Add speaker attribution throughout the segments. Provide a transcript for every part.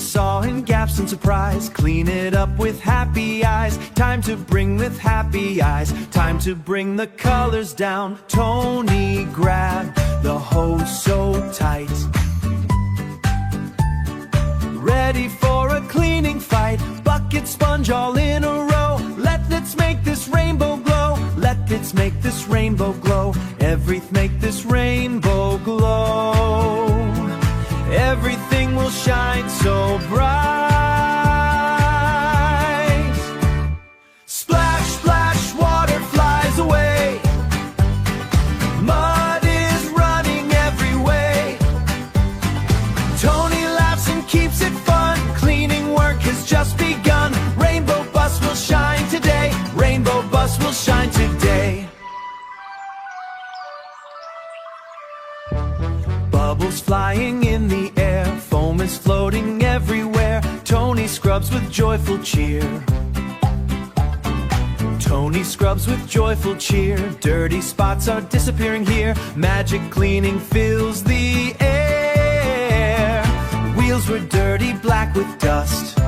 Speaker 1: saw in gaps and surprise. Clean it up with happy eyes. Time to bring with happy eyes. Time to bring the colors down. Tony grabbed the hose so tight. Ready for a cleaning fight. Bucket, sponge, all in a row. Let's make this rainbow glow. Let's make this rainbow glow. Make this rainbow glow. Everything will shine so bright. Splash, splash, water flies away. Mud is running every way. Tony laughs and keeps it fun. Cleaning work has just begun. Rainbow bus will shine today. Rainbow bus will shine today. Bubbles flying in the air. Foam is floating everywhere. Tony scrubs with joyful cheer. Tony scrubs with joyful cheer. Dirty spots are disappearing here. Magic cleaning fills the air. Wheels were dirty, black with dust.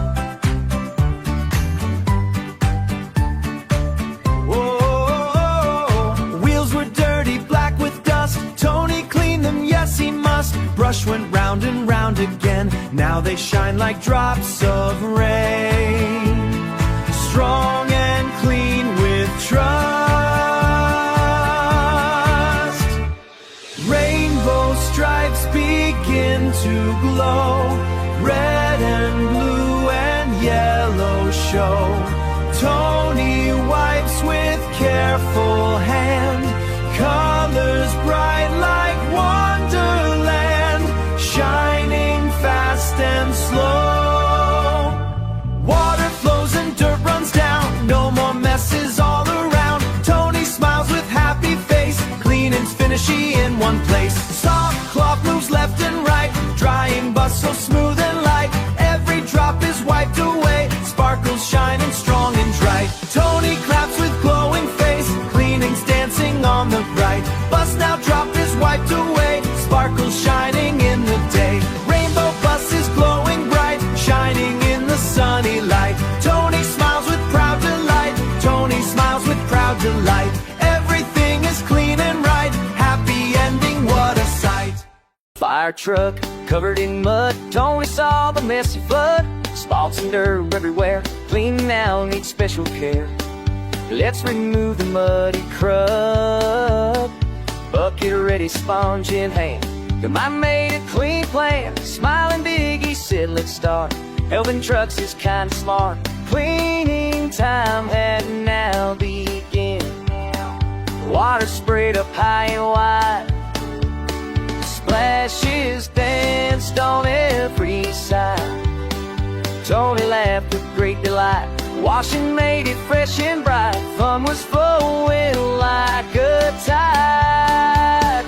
Speaker 1: Yes, he must. Brush went round and round again. Now they shine like drops of rain. Strong and clean with trust. Rainbow stripes begin to glow. Red and blue and yellow show. Tony wipes with careful hand. Colors bright like wonderland, shining fast and slow. Water flows and dirt runs down. No more messes all around. Tony smiles with happy face. Cleaning's fishy in one place. Soft cloth moves left and right. Drying bus so smooth and light. Every drop is wiped away. Sparkles shining strong and bright. Tony claps with glowing face. Cleaning's dancing on the bright. Bus now drop is wiped away. Sparkles shining in the day. Rainbow bus is glowing bright. Shining in the sunny light. Tony smiles with proud delight. Tony smiles with proud delight. Everything is clean and right. Happy ending, what a sight. Fire truck covered in mud. Tony saw the messy flood. Spots and dirt everywhere. Cleaning now needs special care. Let's remove the muddy crud. Bucket ready, sponge in hand. Come on, made a clean plan. Smiling big, he said, let's start. Helping trucks is kinda smart. Cleaning time had now begun. Water sprayed up high and wide. Splashes danced on every side. Tony laughed with great delight. Washing made it fresh and bright. Fun was flowing like a tide.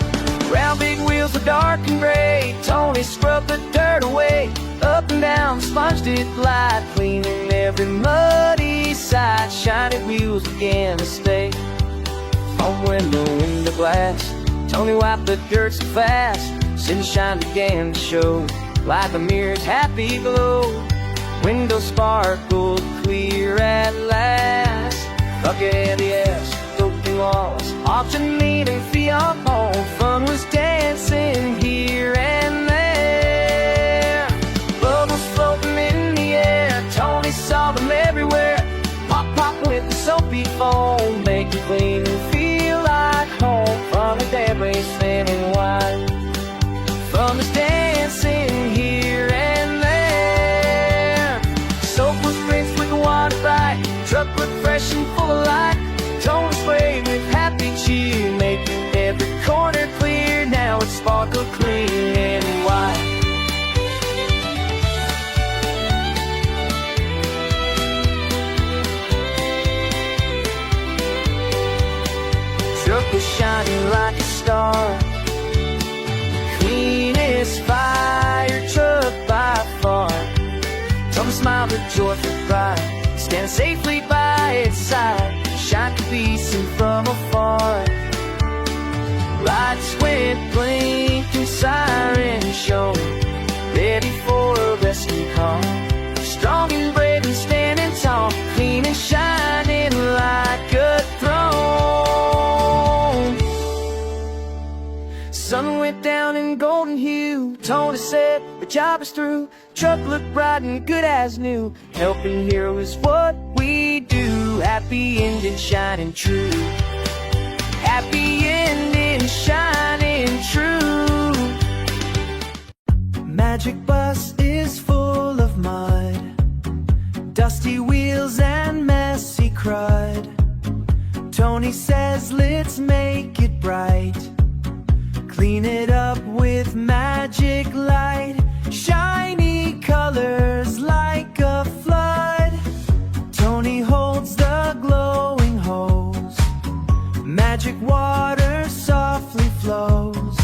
Speaker 1: Round big wheels were dark and gray. Tony scrubbed the dirt away. Up and down, sponged it light. Cleaning every muddy side. Shiny wheels began to stay. From window into glass, Tony wiped the dirt so fast. Sunshine began to show like a mirror's happy glow. Windows sparkled clear at last. Bucket yes, soaking walls, alternating feet on home. Fun was dancing here and there. Bubbles floating in the air. Tony saw them everywhere. Pop, pop with the soapy foam, making clean and feel like home. From the debris spinning wide. Fun was dancing here and there. Soap was rinsed with the water bright. Truck looked fresh and full of light. Tony sprayed with happy cheer, making every corner clear. Now it sparkled clean and white. Truck was shining like a star. Cleanest fire truck by far. Tony smiled with joyful pride, standing safely by its side. Shine could be seen from afar. Lights went blinking, sirens shone, ready for a rescue call. strong and brave and standing tall, clean and shining like a throne. Sun went down in golden hue, Tony said, the job is through. Truck looked bright and good as new. Helping here is what we do. Happy ending, shining true. Happy ending, shining true. Magic bus is full of mud, dusty wheels and messy crud. Tony says, let's make it bright. Clean it up with magic light. Shiny colors like a flood. Tony holds the glowing hose. Magic water softly flows.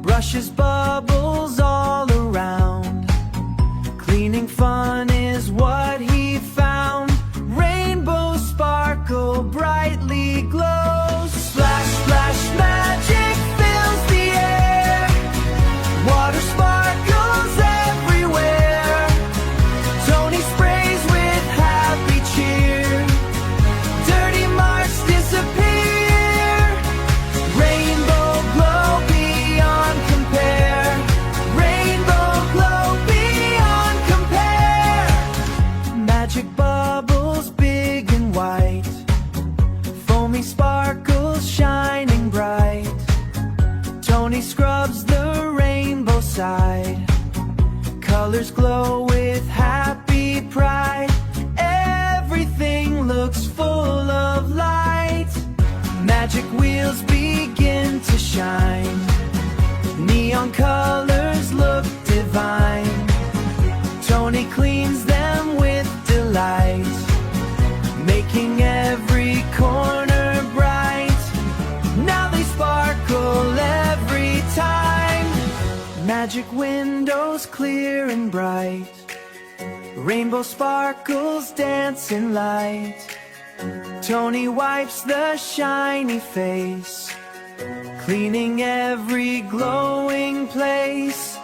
Speaker 1: Brushes bubbles all around. Cleaning fun is what he found. Rainbow sparkle brightly glows. Splash, splash, magic fills the air. Water sparkles everywhere. Tony sprays with happy cheer. Dirty marks disappear. Rainbow glow beyond compare. Rainbow glow beyond compare. Magic bubbles big and white. Foamy sparkles shining bright. Tony scrubs the rainbow side. Colors glow with happy pride. Everything looks full of light. Magic wheels begin to shine. Neon colors look divine. Tony cleans them with delight, making every corner bright. Now they sparkle every time. Magic windows clear and bright. Rainbow sparkles dance in light. Tony wipes the shiny face, cleaning every glowing place.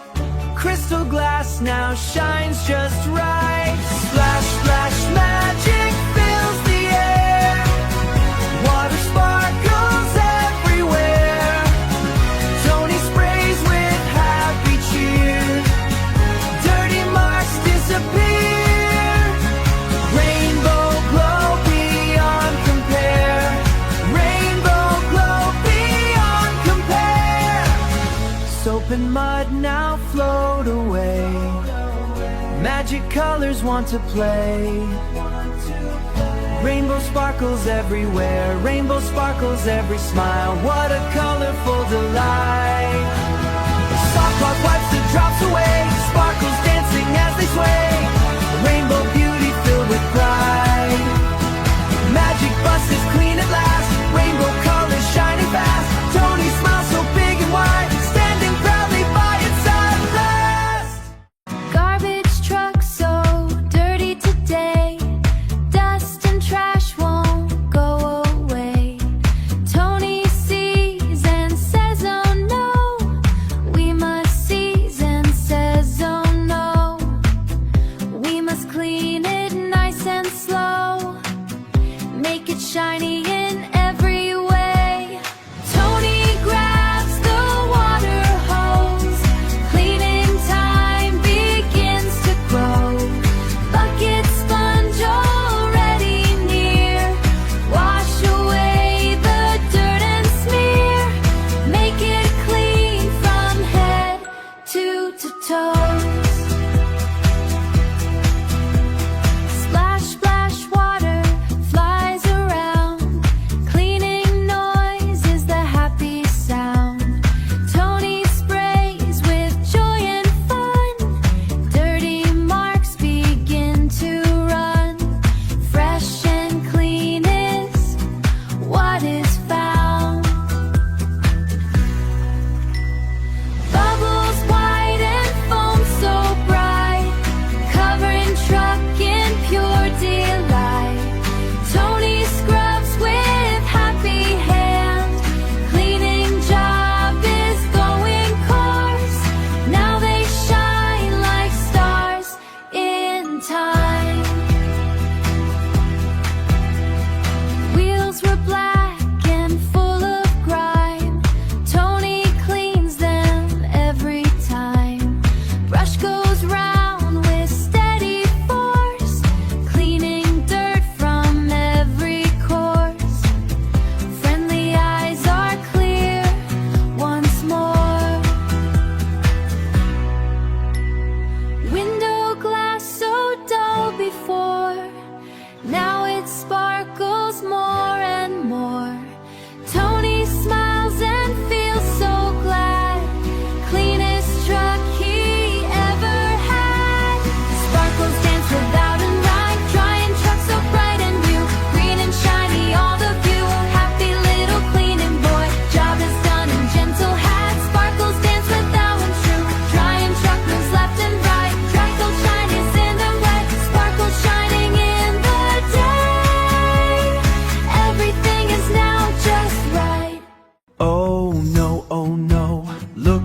Speaker 1: Crystal glass now shines just right. Splash, splash, magic fills the air. Water sparkles everywhere. Tony sprays with happy cheer. Dirty marks disappear. Rainbow glow beyond compare. Rainbow glow beyond compare. Soap and mud now float away. Magic colors want to play. Rainbow sparkles everywhere. Rainbow sparkles every smile. What a colorful delight. Soft cloth wipes the drops away. Sparkles dancing as they sway. Rainbow beauty filled with pride. Magic bus is clean at last. Rainbow colors shining fast. Tony smiles so big and wide, standing proudly by its side at last.
Speaker 2: Garbage truck so dirty today. Dust and trash won't go away. Tony sees and says, oh no. We must seize and says, oh no. We must clean it nice and slow. Make it shine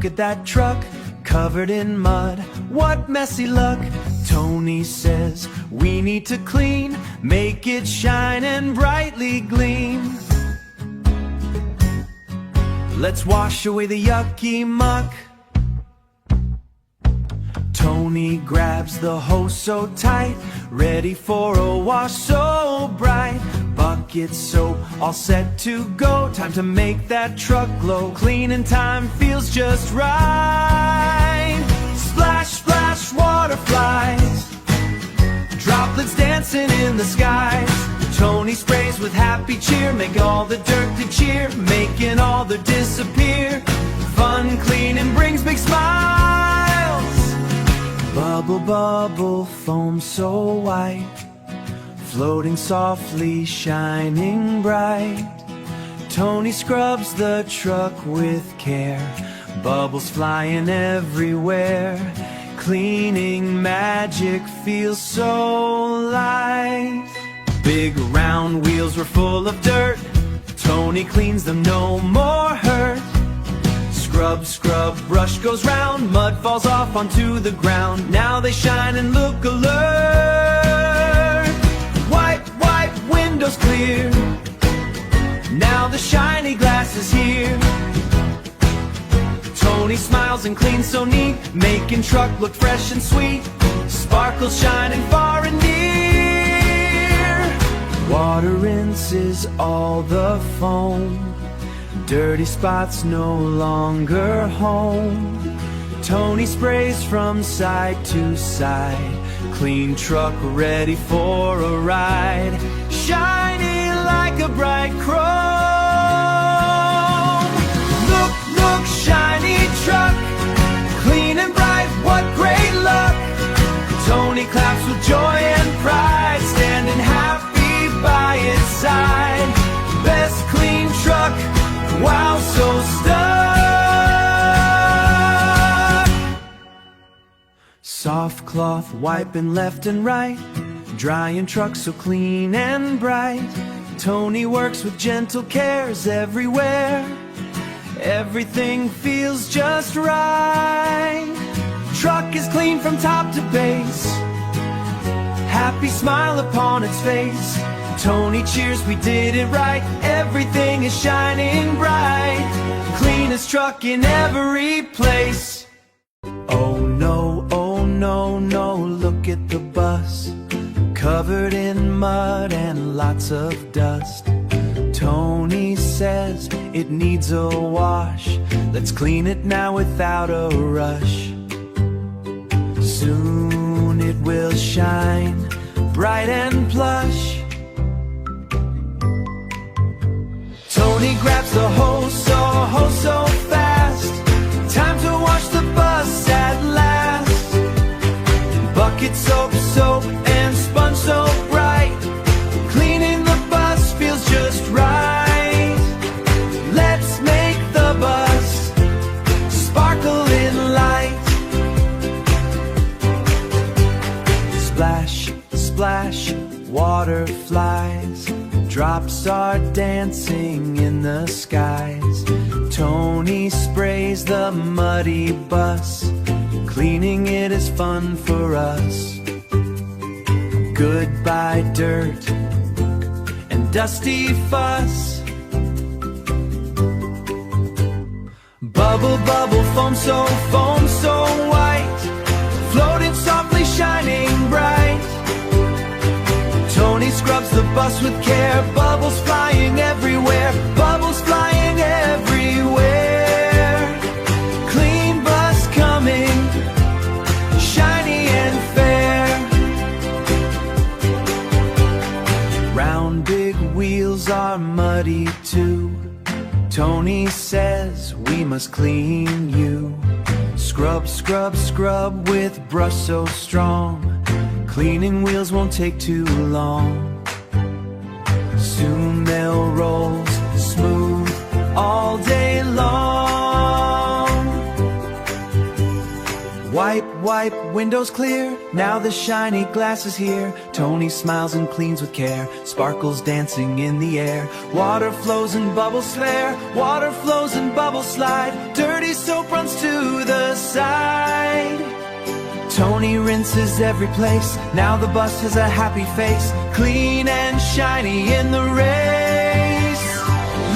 Speaker 1: at that truck, covered in mud. What messy luck. Tony says we need to clean, make it shine and brightly gleam. Let's wash away the yucky muck. Tony grabs the hose so tight, ready for a wash so bright. Bucket soap, all set to go. Time to make that truck glow. Cleaning time feels just right. Splash, splash, water flies, droplets dancing in the skies. Tony sprays with happy cheer, making all the dirt to cheer, making all the disappear. Fun cleaning brings big smiles. Bubble, bubble, foam so white, floating softly, shining bright. Tony scrubs the truck with care, bubbles flying everywhere. Cleaning magic feels so light. Big round wheels were full of dirt, Tony cleans them, no more hurt. Scrub, scrub, brush goes round, mud falls off onto the ground. Now they shine and look alert. Wipe, wipe, windows clear, now the shiny glass is here. Tony smiles and cleans so neat, making truck look fresh and sweet. Sparkles shining far and near. Water rinses all the foam, dirty spots no longer home. Tony sprays from side to side, clean truck ready for a ride. Shiny like a bright chrome. Look, look, shiny truck, clean and bright, what great luck. Tony claps with joy and pride, standing happy by its side. Best clean truck, wow, so stuck. Soft cloth wiping left and right, drying truck so clean and bright. Tony works with gentle cares everywhere, everything feels just right. Truck is clean from top to base, happy smile upon its face. Tony cheers, we did it right, everything is shining bright. Cleanest truck in every place. Oh no, no, look at the bus, covered in mud and lots of dust. Tony says it needs a wash, let's clean it now without a rush. Soon it will shine bright and plush. Tony grabs the hose so fast, time to wash the bus at last. Bucket soap, soap and sponge so bright, cleaning the bus feels just right. Let's make the bus sparkle in light. Splash, splash, water flies, drops are dancing in the skies. Tony sprays the muddy bus, cleaning it is fun for us. Goodbye dirt and dusty fuss. Bubble, bubble, foam so white, floating softly, shining bright. Tony scrubs the bus with care, bubbles flying everywhere, bubbles flying everywhere. Clean bus coming, shiny and fair. Round big wheels are muddy too, Tony says we must clean you. Scrub, scrub, scrub with brush so strong, cleaning wheels won't take too long. Soon they'll roll smooth all day long. Wipe, wipe, window's clear, now the shiny glass is here. Tony smiles and cleans with care, sparkles dancing in the air. Water flows and bubbles flare, water flows and bubbles slide. Dirty soap runs to the side. Tony rinses every place, now the bus has a happy face. Clean and shiny in the race.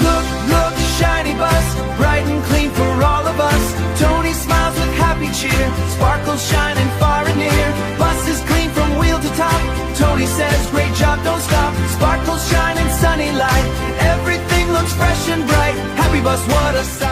Speaker 1: Look, look, shiny bus, bright and clean for all of us. Tony smiles with happy cheer, sparkles shining far and near. Bus is clean from wheel to top, Tony says great job, don't stop. Sparkles shine in sunny light, everything looks fresh and bright. Happy bus, what a sight.